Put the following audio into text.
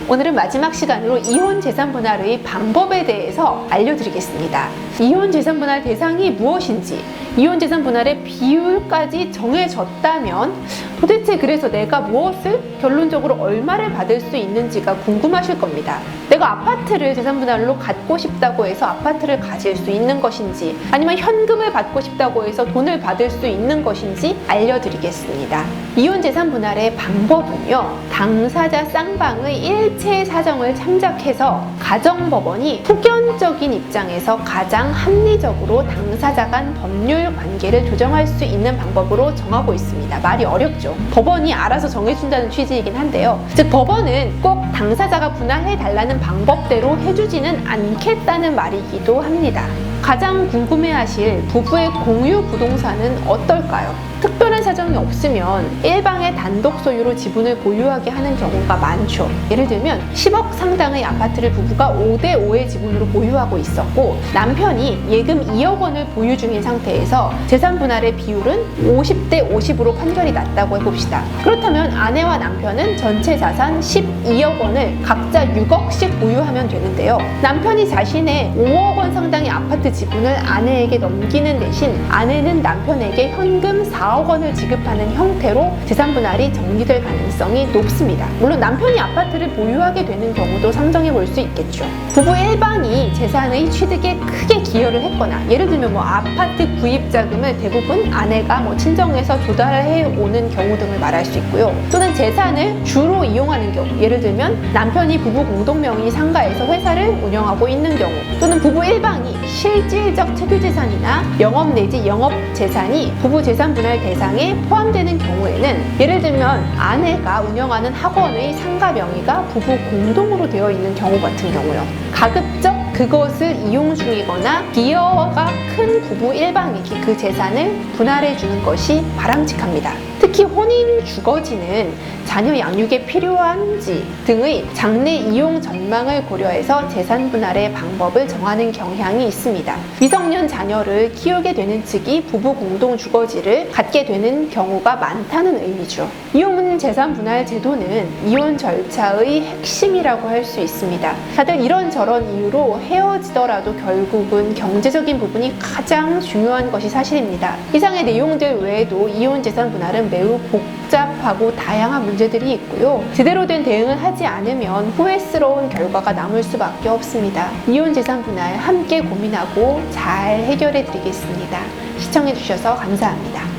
오늘은 마지막 시간으로 이혼 재산 분할의 방법에 대해서 알려드리겠습니다. 이혼 재산 분할 대상이 무엇인지, 이혼 재산 분할의 비율까지 정해졌다면 도대체 그래서 내가 무엇을 결론적으로 얼마를 받을 수 있는지가 궁금하실 겁니다. 내가 아파트를 재산 분할로 갖고 싶다고 해서 아파트를 가질 수 있는 것인지, 아니면 현금을 받고 싶다고 해서 돈을 받을 수 있는 것인지 알려드리겠습니다. 이혼 재산 분할의 방법은요, 당사자 쌍방의 일체 사정을 참작해서 가정법원이 후견적인 입장에서 가장 합리적으로 당사자 간 법률 관계를 조정할 수 있는 방법으로 정하고 있습니다. 말이 어렵죠. 법원이 알아서 정해준다는 취지이긴 한데요. 즉 법원은 꼭 당사자가 분할해달라는 방법대로 해주지는 않겠다는 말이기도 합니다. 가장 궁금해하실 부부의 공유 부동산은 어떨까요? 특별한 사정이 없으면 일방의 단독 소유로 지분을 보유하게 하는 경우가 많죠. 예를 들면 10억 상당의 아파트를 부부가 5대5의 지분으로 보유하고 있었고, 남편이 예금 2억 원을 보유 중인 상태에서 재산 분할의 비율은 50대50으로 판결이 났다고 해봅시다. 그렇다면 아내와 남편은 전체 자산 12억 원을 각자 6억씩 보유하면 되는데요. 남편이 자신의 5억 원 상당의 아파트 지분을 아내에게 넘기는 대신 아내는 남편에게 현금 4억 원을 지급하는 형태로 재산 분할이 정리될 가능성이 높습니다. 물론 남편이 아파트를 보유하게 되는 경우도 상정해 볼 수 있겠죠. 부부 일방이 재산의 취득에 크게 기여를 했거나, 예를 들면 아파트 구입 자금을 대부분 아내가 친정에서 조달해 오는 경우 등을 말할 수 있고요. 또는 재산을 주로 이용하는 경우, 예를 들면 남편이 부부 공동명의 상가에서 회사를 운영하고 있는 경우, 또는 부부 일방이 실질적 특유재산이나 영업 내지 영업재산이 부부 재산 분할 대상에 포함되는 경우에는, 예를 들면 아내가 운영하는 학원의 상가 명의가 부부 공동으로 되어 있는 경우 같은 경우요. 가급적 그것을 이용 중이거나 기여가 큰 부부 일방에게 그 재산을 분할해 주는 것이 바람직합니다. 특히 혼인 주거지는 자녀 양육에 필요한지 등의 장래 이용 전망을 고려해서 재산 분할의 방법을 정하는 경향이 있습니다. 미성년 자녀를 키우게 되는 측이 부부 공동 주거지를 갖게 되는 경우가 많다는 의미죠. 이혼 재산 분할 제도는 이혼 절차의 핵심이라고 할 수 있습니다. 다들 이런저런 이유로 헤어지더라도 결국은 경제적인 부분이 가장 중요한 것이 사실입니다. 이상의 내용들 외에도 이혼 재산 분할은 매우 복잡하고 다양한 문제들이 있고요. 제대로 된 대응을 하지 않으면 후회스러운 결과가 남을 수밖에 없습니다. 이혼 재산 분할 함께 고민하고 잘 해결해 드리겠습니다. 시청해 주셔서 감사합니다.